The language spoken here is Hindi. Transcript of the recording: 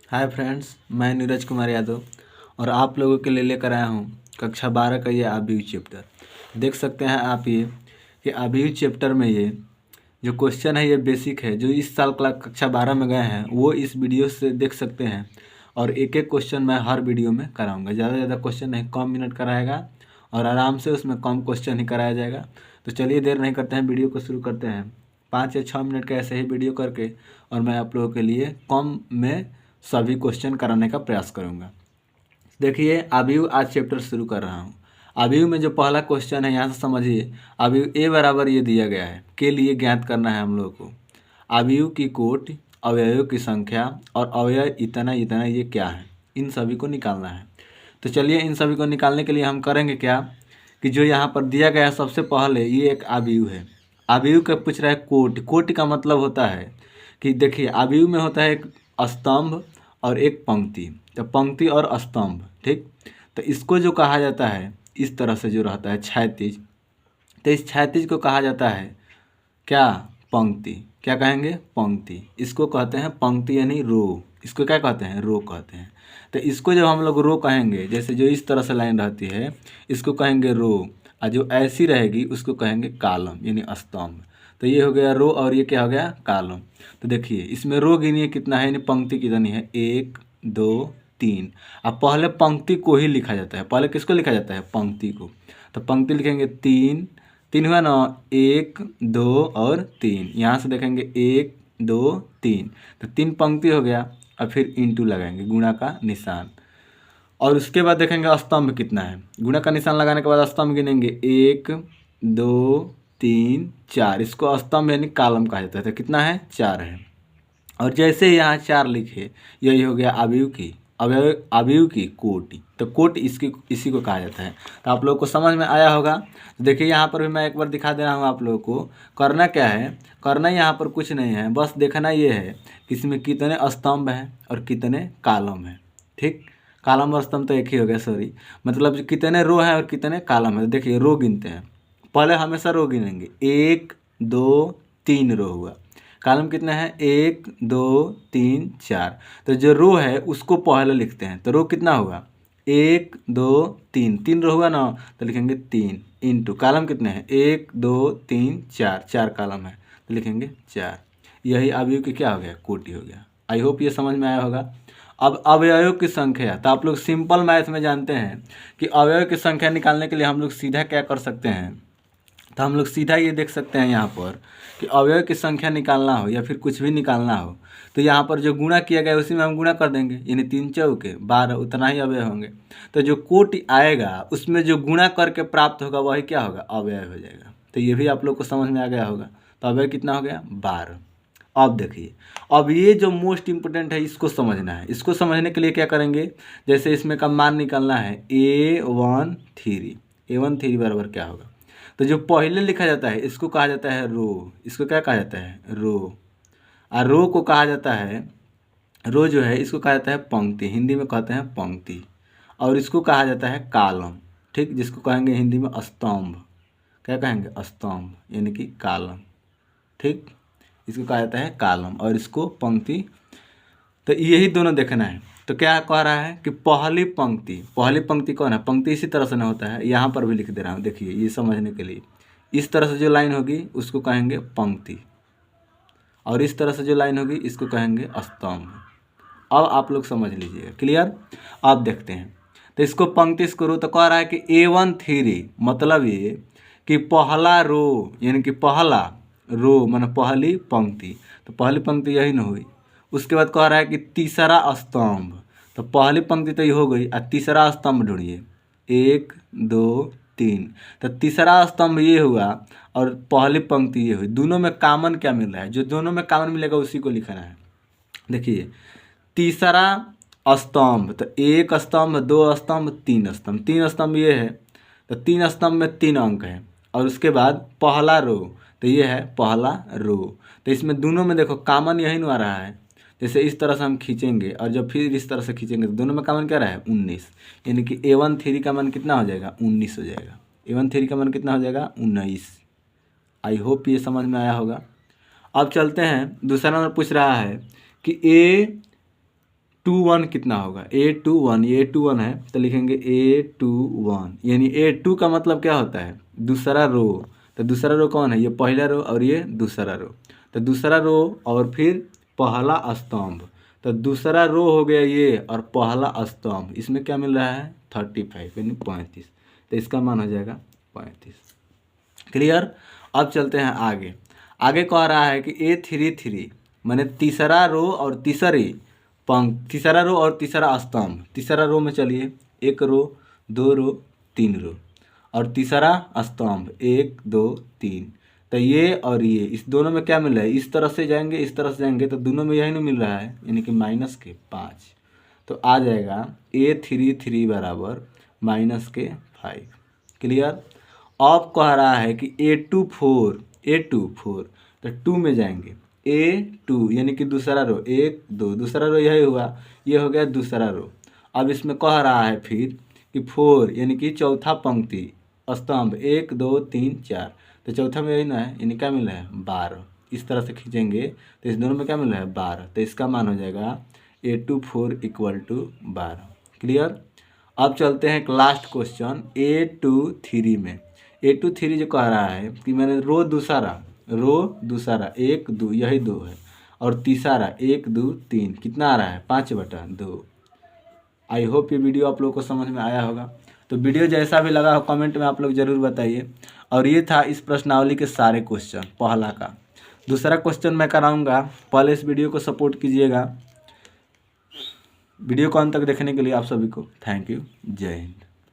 हाय फ्रेंड्स, मैं नीरज कुमार यादव और आप लोगों के लिए लेकर आया हूँ कक्षा 12 का ये आबीयू चैप्टर। देख सकते हैं आप ये कि आबीयू चैप्टर में ये जो क्वेश्चन है ये बेसिक है। जो इस साल कक्षा 12 में गए हैं वो इस वीडियो से देख सकते हैं और एक एक क्वेश्चन मैं हर वीडियो में कराऊंगा। ज़्यादा से ज़्यादा क्वेश्चन नहीं, कम मिनट कराएगा और आराम से उसमें कम क्वेश्चन ही कराया जाएगा। तो चलिए देर नहीं करते हैं, वीडियो को शुरू करते हैं। 5 या 6 मिनट का ऐसे ही वीडियो करके और मैं आप लोगों के लिए कम में सभी क्वेश्चन कराने का प्रयास करूंगा। देखिए आबीयू आज चैप्टर शुरू कर रहा हूँ। आबीयू में जो पहला क्वेश्चन है यहाँ से समझिए। आबीयू ए बराबर ये दिया गया है के लिए ज्ञात करना है हम लोगों को। आबीयू की कोटि, अवयवों की संख्या और अवयव इतना इतना ये क्या है, इन सभी को निकालना है। तो चलिए इन सभी को निकालने के लिए हम करेंगे क्या कि जो यहाँ पर दिया गया है सबसे पहले ये एक आबीयू है। आबीयू का पूछ रहा है कोटि। कोटि का मतलब होता है कि देखिए आबीयू में होता है एक स्तंभ और एक पंक्ति। तो पंक्ति और स्तंभ, ठीक। तो इसको जो कहा जाता है इस तरह से जो रहता है क्षैतिज, तो इस क्षैतिज को कहा जाता है क्या, पंक्ति। क्या कहेंगे, पंक्ति। इसको कहते हैं पंक्ति यानी रो। इसको क्या कहते हैं, रो कहते हैं। तो इसको जब हम लोग रो कहेंगे, जैसे जो इस तरह से लाइन रहती है इसको कहेंगे रो, और जो ऐसी रहेगी उसको कहेंगे कॉलम यानी स्तंभ। तो ये हो गया रो और ये क्या हो गया, कॉलम। तो देखिए इसमें रो गिनिए कितना है, यानी पंक्ति कितनी है, 1 2 3। अब पहले पंक्ति को ही लिखा जाता है। पहले किसको लिखा जाता है, पंक्ति को। तो पंक्ति लिखेंगे 3 3 हुआ ना, 1 2 और 3। यहाँ से देखेंगे 1 2 3, तो 3 पंक्ति हो गया। और फिर इंटू लगाएंगे, गुणा का निशान। और उसके बाद देखेंगे स्तंभ कितना है। गुणा का निशान लगाने के बाद स्तंभ गिनेंगे 1 2 3 4। इसको स्तंभ यानी कॉलम कहा जाता है। तो कितना है, 4 है। और जैसे ही यहाँ 4 लिखे, यही हो गया आबीयू की आबीयू की कोटि। तो कोटि इसी को कहा जाता है। तो आप लोगों को समझ में आया होगा। तो देखिए यहाँ पर भी मैं एक बार दिखा दे रहा हूँ आप लोगों को। करना क्या है, करना यहाँ पर कुछ नहीं है, बस देखना ये है कि इसमें कितने स्तंभ हैं और कितने कॉलम हैं, ठीक। कॉलम और स्तंभ तो एक ही हो गया, सॉरी। मतलब कितने रो हैं और कितने कॉलम हैं। देखिए रो गिनते हैं, पहले हमेशा रो गिनेंगे। 1 2 3 रो हुआ। कॉलम कितने हैं, 1 2 3 4। तो जो रो है उसको पहले लिखते हैं। तो रो कितना होगा, 1 2 3। 3 रो हुआ ना, तो लिखेंगे 3 इंटू कॉलम कितने हैं, 1 2 3 4। 4 कॉलम है तो लिखेंगे 4। यही आबीयू की क्या हो गया, कोटि हो गया। आई होप ये समझ में आया होगा। अब अवयवों की संख्या, तो आप लोग सिंपल मैथ में जानते हैं कि अवयव की संख्या निकालने के लिए हम लोग सीधा क्या कर सकते हैं। तो हम लोग सीधा ये देख सकते हैं यहाँ पर कि अवयव की संख्या निकालना हो या फिर कुछ भी निकालना हो, तो यहाँ पर जो गुणा किया गया उसी में हम गुणा कर देंगे, यानी 3 चौके 12, उतना ही अवयव होंगे। तो जो कोटि आएगा उसमें जो गुणा करके प्राप्त होगा वही क्या होगा, अवयव हो जाएगा। तो ये भी आप लोग को समझ में आ गया होगा। तो अवयव कितना हो गया, 12। अब देखिए, अब ये जो मोस्ट इम्पोर्टेंट है इसको समझना है। इसको समझने के लिए क्या करेंगे, जैसे इसमें का मान निकालना है A13। A13 बराबर क्या होगा, तो जो पहले लिखा जाता है इसको कहा जाता है रो। इसको क्या कहा जाता है, रो। और रो को कहा जाता है, रो जो है इसको कहा जाता है पंक्ति, हिंदी में कहते हैं पंक्ति। और इसको कहा जाता है कॉलम, ठीक, जिसको कहेंगे हिंदी में स्तंभ। क्या कहेंगे, स्तंभ यानी कि कॉलम, ठीक। इसको कहा जाता है कॉलम और इसको पंक्ति। तो यही दोनों देखना है। तो क्या कह रहा है कि पहली पंक्ति कौन है, पंक्ति इसी तरह से ना होता है। यहाँ पर भी लिख दे रहा हूँ, देखिए ये समझने के लिए। इस तरह से जो लाइन होगी उसको कहेंगे पंक्ति, और इस तरह से जो लाइन होगी इसको कहेंगे स्तंभ। अब आप लोग समझ लीजिएगा, क्लियर। अब देखते हैं, तो इसको पंक्ति, इसको रो। तो कह रहा है कि A13 मतलब ये कि पहला रो, यानी कि पहला रो माने पहली पंक्ति। तो पहली पंक्ति यही ना हुई। उसके बाद कह रहा है कि तीसरा स्तंभ। तो पहली पंक्ति तो ये हो गई, और तीसरा स्तंभ ढूंढिए, 1 2 3। तो तीसरा स्तंभ ये हुआ और पहली पंक्ति ये हुई। दोनों में कॉमन क्या मिल रहा है, जो दोनों में कॉमन मिलेगा उसी को लिखना है। देखिए तीसरा स्तंभ, तो 1 स्तंभ 2 स्तंभ 3 स्तंभ। 3 स्तंभ ये है, तो 3 स्तंभ में 3 अंक है। और उसके बाद पहला रो, तो ये है पहला रो। तो इसमें दोनों में देखो कॉमन यही ना आ रहा है। जैसे इस तरह से हम खींचेंगे और जब फिर इस तरह से खींचेंगे तो दोनों में कॉमन क्या रहा है, 19। यानी कि A13 का मान कितना हो जाएगा, 19 हो जाएगा। A13 का मान कितना हो जाएगा, 19। आई होप ये समझ में आया होगा। अब चलते हैं, दूसरा नंबर पूछ रहा है कि A21 कितना होगा, A21, ये A21 है तो लिखेंगे A21, यानी A2 का मतलब क्या होता है, दूसरा रो। तो दूसरा रो कौन है, ये पहला रो और ये दूसरा रो। तो दूसरा रो और फिर पहला स्तंभ, तो दूसरा रो हो गया ये और पहला स्तंभ, इसमें क्या मिल रहा है 35 यानी 35, तो इसका मान हो जाएगा 35। क्लियर। अब चलते हैं आगे। आगे कह रहा है कि A33 माने तीसरा रो और तीसरा रो और तीसरा स्तंभ। तीसरा रो में चलिए, एक रो, दो रो, तीन रो, और तीसरा स्तंभ 1 2 3। तो ये और ये इस दोनों में क्या मिल रहा है, इस तरफ से जाएंगे इस तरफ से जाएंगे तो दोनों में यही नहीं मिल रहा है, यानी कि -5। तो आ जाएगा A33 बराबर -5। क्लियर। अब कह रहा है कि A24 तो 2 में जाएंगे, A2 यानी कि दूसरा रो, 1 2, दूसरा रो यही हुआ, ये हो गया दूसरा रो। अब इसमें कह रहा है फिर कि 4 यानी कि चौथा पंक्ति स्तंभ 1 2 3 4, तो चौथा में यही ना है, यानी क्या मिल रहा है 12। इस तरह से खींचेंगे तो इस दोनों में क्या मिल रहा है 12, तो इसका मान हो जाएगा A24 = 12। क्लियर। अब चलते हैं लास्ट क्वेश्चन A23 में। A23 जो कह रहा है कि मैंने रो दूसरा 1 2 यही 2 है, और तीसरा 1 2 3 कितना आ रहा है 5/2। आई होप ये वीडियो आप लोगों को समझ में आया होगा। तो वीडियो जैसा भी लगा हो कमेंट में आप लोग ज़रूर बताइए। और ये था इस प्रश्नावली के सारे क्वेश्चन पहला का। दूसरा क्वेश्चन मैं कराऊंगा, पहले इस वीडियो को सपोर्ट कीजिएगा। वीडियो को अंत तक देखने के लिए आप सभी को थैंक यू। जय हिंद।